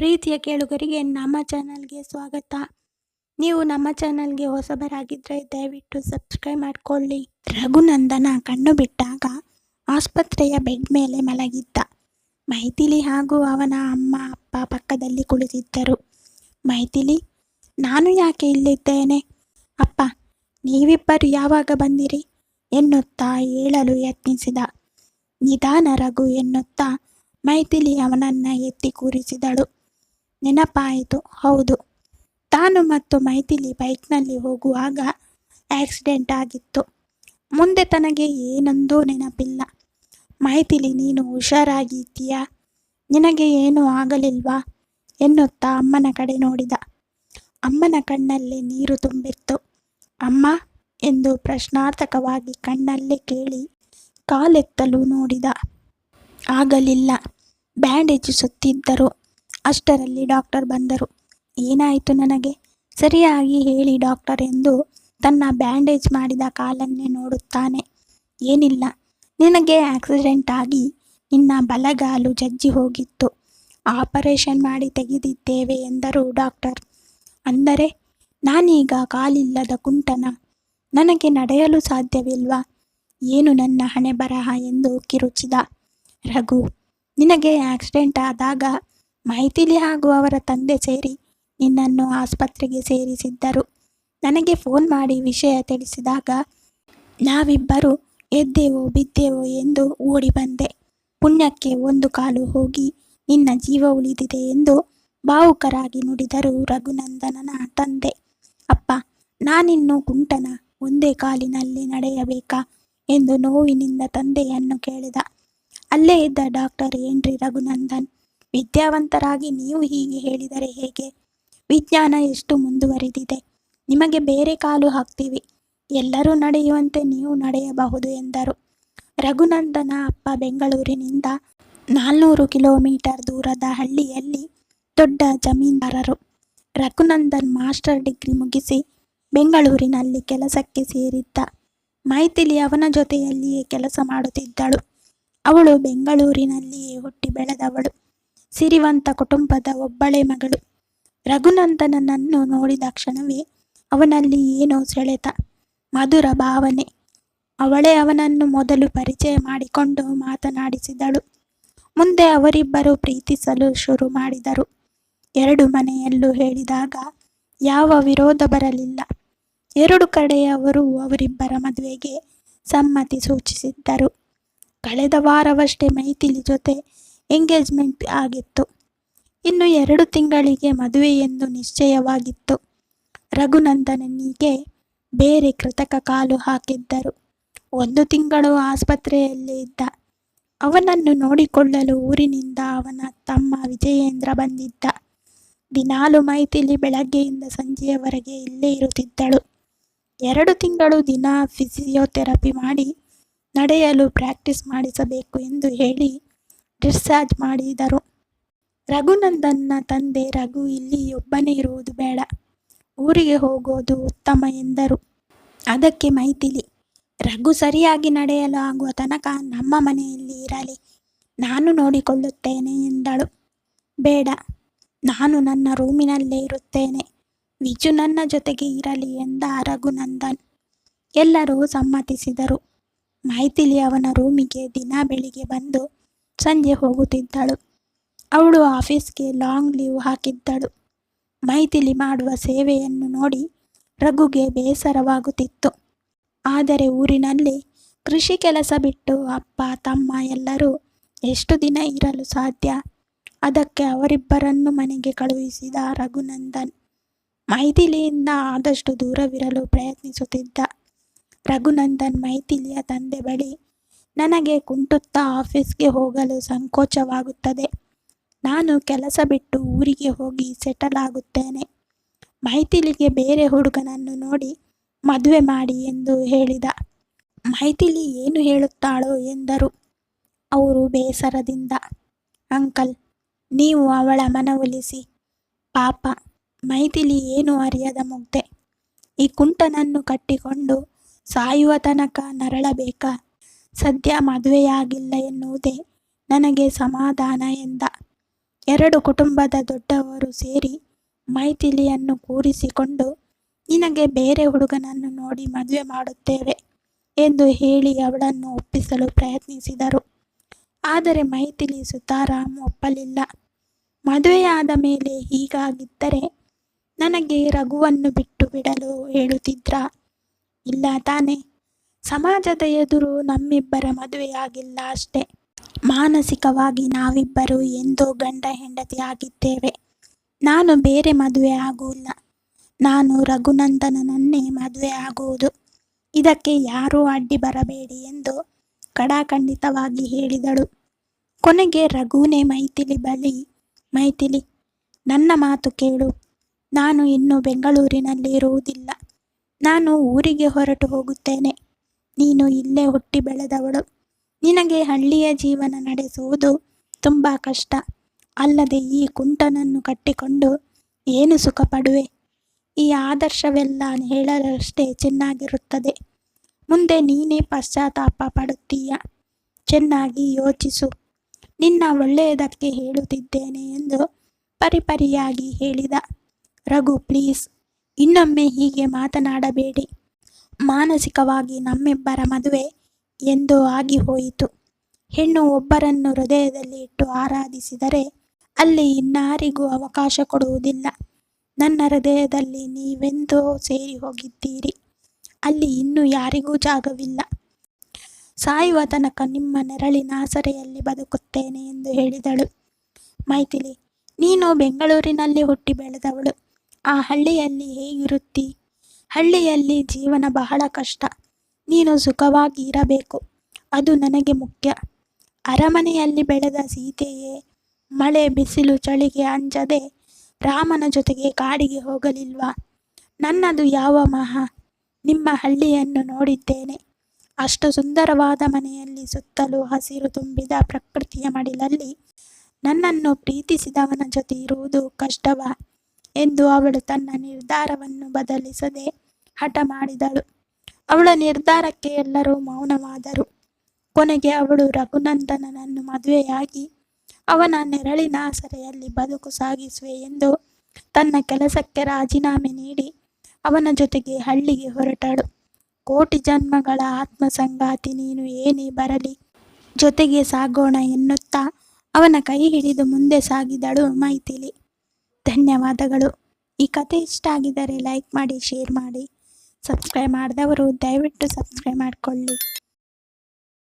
ಪ್ರೀತಿಯ ಕೇಳುಗರಿಗೆ ನಮ್ಮ ಚಾನಲ್ಗೆ ಸ್ವಾಗತ. ನೀವು ನಮ್ಮ ಚಾನಲ್ಗೆ ಹೊಸಬರಾಗಿದ್ದರೆ ದಯವಿಟ್ಟು ಸಬ್ಸ್ಕ್ರೈಬ್ ಮಾಡಿಕೊಳ್ಳಿ. ರಘುನಂದನ ಕಣ್ಣು ಬಿಟ್ಟಾಗ ಆಸ್ಪತ್ರೆಯ ಬೆಡ್ ಮೇಲೆ ಮಲಗಿದ್ದ. ಮೈಥಿಲಿ ಹಾಗೂ ಅವನ ಅಮ್ಮ ಅಪ್ಪ ಪಕ್ಕದಲ್ಲಿ ಕುಳಿತಿದ್ದರು. ಮೈಥಿಲಿ, ನಾನು ಯಾಕೆ ಇಲ್ಲಿದ್ದೇನೆ? ಅಪ್ಪ, ನೀವಿಬ್ಬರು ಯಾವಾಗ ಬಂದಿರಿ ಎನ್ನುತ್ತಾ ಹೇಳಲು ಯತ್ನಿಸಿದ. ನಿಧಾನ ರಘು ಎನ್ನುತ್ತಾ ಮೈಥಿಲಿ ಅವನನ್ನ ಎತ್ತಿ ಕೂರಿಸಿದಳು. ನೆನಪಾಯಿತು, ಹೌದು, ತಾನು ಮತ್ತು ಮೈಥಿಲಿ ಬೈಕ್ನಲ್ಲಿ ಹೋಗುವಾಗ ಆಕ್ಸಿಡೆಂಟ್ ಆಗಿತ್ತು. ಮುಂದೆ ತನಗೆ ಏನೊಂದೂ ನೆನಪಿಲ್ಲ. ಮೈಥಿಲಿ, ನೀನು ಹುಷಾರಾಗಿದ್ದೀಯಾ? ನಿನಗೆ ಏನೂ ಆಗಲಿಲ್ವಾ ಎನ್ನುತ್ತಾ ಅಮ್ಮನ ಕಡೆ ನೋಡಿದ. ಅಮ್ಮನ ಕಣ್ಣಲ್ಲಿ ನೀರು ತುಂಬಿತ್ತು. ಅಮ್ಮ ಎಂದು ಪ್ರಶ್ನಾರ್ಥಕವಾಗಿ ಕಣ್ಣಲ್ಲೇ ಕೇಳಿ ಕಾಲೆತ್ತಲು ನೋಡಿದ. ಆಗಲಿಲ್ಲ. ಬ್ಯಾಂಡೇಜ್ ಸುತ್ತಿದ್ದರು. ಅಷ್ಟರಲ್ಲಿ ಡಾಕ್ಟರ್ ಬಂದರು. ಏನಾಯಿತು ನನಗೆ? ಸರಿಯಾಗಿ ಹೇಳಿ ಡಾಕ್ಟರ್ ಎಂದು ತನ್ನ ಬ್ಯಾಂಡೇಜ್ ಮಾಡಿದ ಕಾಲನ್ನೇ ನೋಡುತ್ತಾನೆ. ಏನಿಲ್ಲ, ನಿನಗೆ ಆಕ್ಸಿಡೆಂಟ್ ಆಗಿ ನಿನ್ನ ಬಲಗಾಲು ಜಜ್ಜಿ ಹೋಗಿತ್ತು. ಆಪರೇಷನ್ ಮಾಡಿ ತೆಗೆದಿದ್ದೇವೆ ಎಂದರು ಡಾಕ್ಟರ್. ಅಂದರೆ ನಾನೀಗ ಕಾಲಿಲ್ಲದ ಕುಂಟನ? ನನಗೆ ನಡೆಯಲು ಸಾಧ್ಯವಿಲ್ವಾ? ಏನು ನನ್ನ ಹಣೆ ಬರಹ ಎಂದು ಕಿರುಚಿದ. ರಘು, ನಿನಗೆ ಆಕ್ಸಿಡೆಂಟ್ ಆದಾಗ ಮೈಥಿಲಿ ಹಾಗೂ ಅವರ ತಂದೆ ಸೇರಿ ನಿನ್ನನ್ನು ಆಸ್ಪತ್ರೆಗೆ ಸೇರಿಸಿದ್ದರು. ನನಗೆ ಫೋನ್ ಮಾಡಿ ವಿಷಯ ತಿಳಿಸಿದಾಗ ನಾವಿಬ್ಬರು ಎದ್ದೇವೋ ಬಿದ್ದೇವೋ ಎಂದು ಓಡಿ ಬಂದೆ. ಪುಣ್ಯಕ್ಕೆ ಒಂದು ಕಾಲು ಹೋಗಿ ನಿನ್ನ ಜೀವ ಉಳಿದಿದೆ ಎಂದು ಭಾವುಕರಾಗಿ ನುಡಿದರು ರಘುನಂದನನ ತಂದೆ. ಅಪ್ಪ, ನಾನಿನ್ನು ಕುಂಟನ? ಒಂದೇ ಕಾಲಿನಲ್ಲಿ ನಡೆಯಬೇಕಾ ಎಂದು ನೋವಿನಿಂದ ತಂದೆಯನ್ನು ಕೇಳಿದ. ಅಲ್ಲೇ ಇದ್ದ ಡಾಕ್ಟರ್, ಏನ್ರಿ ರಘುನಂದನ್, ವಿದ್ಯಾವಂತರಾಗಿ ನೀವು ಹೀಗೆ ಹೇಳಿದರೆ ಹೇಗೆ? ವಿಜ್ಞಾನ ಎಷ್ಟು ಮುಂದುವರಿದಿದೆ. ನಿಮಗೆ ಬೇರೆ ಕಾಲು ಹಾಕ್ತೀವಿ. ಎಲ್ಲರೂ ನಡೆಯುವಂತೆ ನೀವು ನಡೆಯಬಹುದು ಎಂದರು. ರಘುನಂದನ ಅಪ್ಪ ಬೆಂಗಳೂರಿನಿಂದ 400 ಕಿಲೋಮೀಟರ್ ದೂರದ ಹಳ್ಳಿಯಲ್ಲಿ ದೊಡ್ಡ ಜಮೀನ್ದಾರರು. ರಘುನಂದನ್ ಮಾಸ್ಟರ್ ಡಿಗ್ರಿ ಮುಗಿಸಿ ಬೆಂಗಳೂರಿನಲ್ಲಿ ಕೆಲಸಕ್ಕೆ ಸೇರಿದ್ದ. ಮೈಥಿಲಿ ಅವನ ಜೊತೆಯಲ್ಲಿಯೇ ಕೆಲಸ ಮಾಡುತ್ತಿದ್ದಳು. ಅವಳು ಬೆಂಗಳೂರಿನಲ್ಲಿಯೇ ಹುಟ್ಟಿ ಬೆಳೆದವಳು. ಸಿರಿವಂತ ಕುಟುಂಬದ ಒಬ್ಬಳೇ ಮಗಳು. ರಘುನಂದನನನ್ನು ನೋಡಿದ ಕ್ಷಣವೇ ಅವನಲ್ಲಿ ಏನೋ ಸೆಳೆತ, ಮಧುರ ಭಾವನೆ. ಅವಳೇ ಅವನನ್ನು ಮೊದಲು ಪರಿಚಯ ಮಾಡಿಕೊಂಡು ಮಾತನಾಡಿಸಿದಳು. ಮುಂದೆ ಅವರಿಬ್ಬರು ಪ್ರೀತಿಸಲು ಶುರು ಮಾಡಿದರು. ಎರಡು ಮನೆಯಲ್ಲೂ ಹೇಳಿದಾಗ ಯಾವ ವಿರೋಧ ಬರಲಿಲ್ಲ. ಎರಡು ಕಡೆಯವರು ಅವರಿಬ್ಬರ ಮದುವೆಗೆ ಸಮ್ಮತಿ ಸೂಚಿಸಿದ್ದರು. ಕಳೆದ ವಾರವಷ್ಟೇ ಮೈಥಿಲಿ ಜೊತೆ ಎಂಗೇಜ್ಮೆಂಟ್ ಆಗಿತ್ತು. ಇನ್ನು 2 ತಿಂಗಳಿಗೆ ಮದುವೆ ಎಂದು ನಿಶ್ಚಯವಾಗಿತ್ತು. ರಘುನಂದನನಿಗೆ ಬೇರೆ ಕೃತಕ ಕಾಲು ಹಾಕಿದ್ದರು. 1 ತಿಂಗಳು ಆಸ್ಪತ್ರೆಯಲ್ಲೇ ಇದ್ದ. ಅವನನ್ನು ನೋಡಿಕೊಳ್ಳಲು ಊರಿನಿಂದ ಅವನ ತಮ್ಮ ವಿಜಯೇಂದ್ರ ಬಂದಿದ್ದ. ದಿನಾಲು ಮೈಥಿಲಿ ಬೆಳಗ್ಗೆಯಿಂದ ಸಂಜೆಯವರೆಗೆ ಇಲ್ಲೇ ಇರುತ್ತಿದ್ದಳು. 2 ತಿಂಗಳು ದಿನ ಫಿಸಿಯೋಥೆರಪಿ ಮಾಡಿ ನಡೆಯಲು ಪ್ರಾಕ್ಟೀಸ್ ಮಾಡಿಸಬೇಕು ಎಂದು ಹೇಳಿ ಡಿಸ್ಚಾರ್ಜ್ ಮಾಡಿದರು. ರಘುನಂದನ್ನ ತಂದೆ, ರಘು ಇಲ್ಲಿ ಒಬ್ಬನೇ ಇರುವುದು ಬೇಡ, ಊರಿಗೆ ಹೋಗೋದು ಉತ್ತಮ ಎಂದರು. ಅದಕ್ಕೆ ಮೈಥಿಲಿ, ರಘು ಸರಿಯಾಗಿ ನಡೆಯಲು ಆಗುವ ತನಕ ನಮ್ಮ ಮನೆಯಲ್ಲಿ ಇರಲಿ, ನಾನು ನೋಡಿಕೊಳ್ಳುತ್ತೇನೆ ಎಂದಳು. ಬೇಡ, ನಾನು ನನ್ನ ರೂಮಿನಲ್ಲೇ ಇರುತ್ತೇನೆ, ವಿಜು ನನ್ನ ಜೊತೆಗೆ ಇರಲಿ ಎಂದ ರಘುನಂದನ್. ಎಲ್ಲರೂ ಸಮ್ಮತಿಸಿದರು. ಮೈಥಿಲಿ ಅವನ ರೂಮಿಗೆ ದಿನ ಬೆಳಿಗ್ಗೆ ಬಂದು ಸಂಜೆ ಹೋಗುತ್ತಿದ್ದಳು. ಅವಳು ಆಫೀಸ್ಗೆ ಲಾಂಗ್ ಲೀವ್ ಹಾಕಿದ್ದಳು. ಮೈಥಿಲಿ ಮಾಡುವ ಸೇವೆಯನ್ನು ನೋಡಿ ರಘುಗೆ ಬೇಸರವಾಗುತ್ತಿತ್ತು. ಆದರೆ ಊರಿನಲ್ಲಿ ಕೃಷಿ ಕೆಲಸ ಬಿಟ್ಟು ಅಪ್ಪ ತಮ್ಮ ಎಲ್ಲರೂ ಎಷ್ಟು ದಿನ ಇರಲು ಸಾಧ್ಯ? ಅದಕ್ಕೆ ಅವರಿಬ್ಬರನ್ನು ಮನೆಗೆ ಕಳುಹಿಸಿದ ರಘುನಂದನ್. ಮೈಥಿಲಿಯಿಂದ ಆದಷ್ಟು ದೂರವಿರಲು ಪ್ರಯತ್ನಿಸುತ್ತಿದ್ದ. ರಘುನಂದನ್ ಮೈಥಿಲಿಯ ತಂದೆ ಬಳಿ, ನನಗೆ ಕುಂಟುತ್ತಾ ಆಫೀಸ್ಗೆ ಹೋಗಲು ಸಂಕೋಚವಾಗುತ್ತದೆ. ನಾನು ಕೆಲಸ ಬಿಟ್ಟು ಊರಿಗೆ ಹೋಗಿ ಸೆಟಲ್ ಆಗುತ್ತೇನೆ. ಮೈಥಿಲಿಗೆ ಬೇರೆ ಹುಡುಗನನ್ನು ನೋಡಿ ಮದುವೆ ಮಾಡಿ ಎಂದು ಹೇಳಿದ. ಮೈಥಿಲಿ ಏನು ಹೇಳುತ್ತಾಳೋ ಎಂದರು ಅವರು ಬೇಸರದಿಂದ. ಅಂಕಲ್, ನೀವು ಅವಳ ಮನವೊಲಿಸಿ. ಪಾಪ ಮೈಥಿಲಿ ಏನು ಅರಿಯದ ಮುಗ್ಧೆ. ಈ ಕುಂಟನನ್ನು ಕಟ್ಟಿಕೊಂಡು ಸಾಯುವ ತನಕ ನರಳಬೇಕಾ? ಸದ್ಯ ಮದುವೆಯಾಗಿಲ್ಲ ಎನ್ನುವುದೇ ನನಗೆ ಸಮಾಧಾನ ಎಂದ. ಎರಡು ಕುಟುಂಬದ ದೊಡ್ಡವರು ಸೇರಿ ಮೈಥಿಲಿಯನ್ನು ಕೂರಿಸಿಕೊಂಡು ನಿನಗೆ ಬೇರೆ ಹುಡುಗನನ್ನು ನೋಡಿ ಮದುವೆ ಮಾಡುತ್ತೇವೆ ಎಂದು ಹೇಳಿ ಅವಳನ್ನು ಒಪ್ಪಿಸಲು ಪ್ರಯತ್ನಿಸಿದರು. ಆದರೆ ಮೈಥಿಲಿ ಸುತಾರಾಮ್ ಒಪ್ಪಲಿಲ್ಲ. ಮದುವೆಯಾದ ಮೇಲೆ ಹೀಗಾಗಿದ್ದರೆ ನನಗೆ ರಘುವನ್ನು ಬಿಟ್ಟು ಬಿಡಲು ಹೇಳುತ್ತಿದ್ರಾ? ಇಲ್ಲ ತಾನೆ? ಸಮಾಜದ ಎದುರು ನಮ್ಮಿಬ್ಬರ ಮದುವೆಯಾಗಿಲ್ಲ ಅಷ್ಟೇ. ಮಾನಸಿಕವಾಗಿ ನಾವಿಬ್ಬರು ಎಂದೋ ಗಂಡ ಹೆಂಡತಿ ಆಗಿದ್ದೇವೆ. ನಾನು ಬೇರೆ ಮದುವೆ ಆಗುವುಲ್ಲ. ನಾನು ರಘುನಂದನನ್ನೇ ಮದುವೆ ಆಗುವುದು. ಇದಕ್ಕೆ ಯಾರೂ ಅಡ್ಡಿ ಬರಬೇಡಿ ಎಂದು ಖಡಾಖಂಡಿತವಾಗಿ ಹೇಳಿದಳು. ಕೊನೆಗೆ ರಘುನೇ ಮೈಥಿಲಿ ಬಳಿ, ಮೈಥಿಲಿ, ನನ್ನ ಮಾತು ಕೇಳು. ನಾನು ಇನ್ನು ಬೆಂಗಳೂರಿನಲ್ಲಿ ಇರುವುದಿಲ್ಲ. ನಾನು ಊರಿಗೆ ಹೊರಟು ಹೋಗುತ್ತೇನೆ. ನೀನು ಇಲ್ಲೇ ಹುಟ್ಟಿ ಬೆಳೆದವಳು. ನಿನಗೆ ಹಳ್ಳಿಯ ಜೀವನ ನಡೆಸುವುದು ತುಂಬ ಕಷ್ಟ. ಅಲ್ಲದೆ ಈ ಕುಂಟನನ್ನು ಕಟ್ಟಿಕೊಂಡು ಏನು ಸುಖ ಪಡುವೆ? ಈ ಆದರ್ಶವೆಲ್ಲ ಹೇಳಲಷ್ಟೇ ಚೆನ್ನಾಗಿರುತ್ತದೆ. ಮುಂದೆ ನೀನೇ ಪಶ್ಚಾತ್ತಾಪ ಪಡುತ್ತೀಯ. ಚೆನ್ನಾಗಿ ಯೋಚಿಸು. ನಿನ್ನ ಒಳ್ಳೆಯದಕ್ಕೆ ಹೇಳುತ್ತಿದ್ದೇನೆ ಎಂದು ಪರಿಪರಿಯಾಗಿ ಹೇಳಿದ. ರಘು, ಪ್ಲೀಸ್, ಇನ್ನೊಮ್ಮೆ ಹೀಗೆ ಮಾತನಾಡಬೇಡಿ. ಮಾನಸಿಕವಾಗಿ ನಮ್ಮಿಬ್ಬರ ಮದುವೆ ಎಂದೋ ಆಗಿ ಹೋಯಿತು. ಹೆಣ್ಣು ಒಬ್ಬರನ್ನು ಹೃದಯದಲ್ಲಿ ಇಟ್ಟು ಆರಾಧಿಸಿದರೆ ಅಲ್ಲಿ ಇನ್ನಾರಿಗೂ ಅವಕಾಶ ಕೊಡುವುದಿಲ್ಲ. ನನ್ನ ಹೃದಯದಲ್ಲಿ ನೀವೆಂದೋ ಸೇರಿ ಹೋಗಿದ್ದೀರಿ. ಅಲ್ಲಿ ಇನ್ನೂ ಯಾರಿಗೂ ಜಾಗವಿಲ್ಲ. ಸಾಯುವ ತನಕ ನಿಮ್ಮ ನೆರಳಿನ ಆಸರೆಯಲ್ಲಿ ಬದುಕುತ್ತೇನೆ ಎಂದು ಹೇಳಿದಳು. ಮೈಥಿಲಿ, ನೀನು ಬೆಂಗಳೂರಿನಲ್ಲಿ ಹುಟ್ಟಿ ಬೆಳೆದವಳು. ಆ ಹಳ್ಳಿಯಲ್ಲಿ ಹೇಗಿರುತ್ತಿ? ಹಳ್ಳಿಯಲ್ಲಿ ಜೀವನ ಬಹಳ ಕಷ್ಟ. ನೀನು ಸುಖವಾಗಿ ಇರಬೇಕು, ಅದು ನನಗೆ ಮುಖ್ಯ. ಅರಮನೆಯಲ್ಲಿ ಬೆಳೆದ ಸೀತೆಯೇ ಮಳೆ ಬಿಸಿಲು ಚಳಿಗೆ ಅಂಜದೆ ರಾಮನ ಜೊತೆಗೆ ಕಾಡಿಗೆ ಹೋಗಲಿಲ್ವಾ? ನನ್ನದು ಯಾವ ಮಹಾ? ನಿಮ್ಮ ಹಳ್ಳಿಯನ್ನು ನೋಡಿದ್ದೇನೆ. ಅಷ್ಟು ಸುಂದರವಾದ ಮನೆಯಲ್ಲಿ ಸುತ್ತಲೂ ಹಸಿರು ತುಂಬಿದ ಪ್ರಕೃತಿಯ ಮಡಿಲಲ್ಲಿ ನನ್ನನ್ನು ಪ್ರೀತಿಸಿದವನ ಜೊತೆ ಇರುವುದು ಕಷ್ಟವಾ ಎಂದು ಅವಳು ತನ್ನ ನಿರ್ಧಾರವನ್ನು ಬದಲಿಸದೆ ಹಠ ಮಾಡಿದಳು. ಅವಳ ನಿರ್ಧಾರಕ್ಕೆ ಎಲ್ಲರೂ ಮೌನವಾದರು. ಕೊನೆಗೆ ಅವಳು ರಘುನಂದನನನ್ನು ಮದುವೆಯಾಗಿ ಅವನ ನೆರಳಿನ ಆಸರೆಯಲ್ಲಿ ಬದುಕು ಸಾಗಿಸುವೆ ಎಂದು ತನ್ನ ಕೆಲಸಕ್ಕೆ ರಾಜೀನಾಮೆ ನೀಡಿ ಅವನ ಜೊತೆಗೆ ಹಳ್ಳಿಗೆ ಹೊರಟಳು. ಕೋಟಿ ಜನ್ಮಗಳ ಆತ್ಮಸಂಗಾತಿ ನೀನು ಏನೇ ಬರಲಿ ಜೊತೆಗೆ ಸಾಗೋಣ ಎನ್ನುತ್ತಾ ಅವನ ಕೈ ಹಿಡಿದು ಮುಂದೆ ಸಾಗಿದಳು ಮೈಥಿಲಿ. ಧನ್ಯವಾದಗಳು. ಈ ಕಥೆ ಇಷ್ಟ ಆಗಿದ್ದರೆ ಲೈಕ್ ಮಾಡಿ, ಶೇರ್ ಮಾಡಿ. ಸಬ್ಸ್ಕ್ರೈಬ್ ಮಾಡಿದವರು ದಯವಿಟ್ಟು ಸಬ್ಸ್ಕ್ರೈಬ್ ಮಾಡಿಕೊಳ್ಳಿ.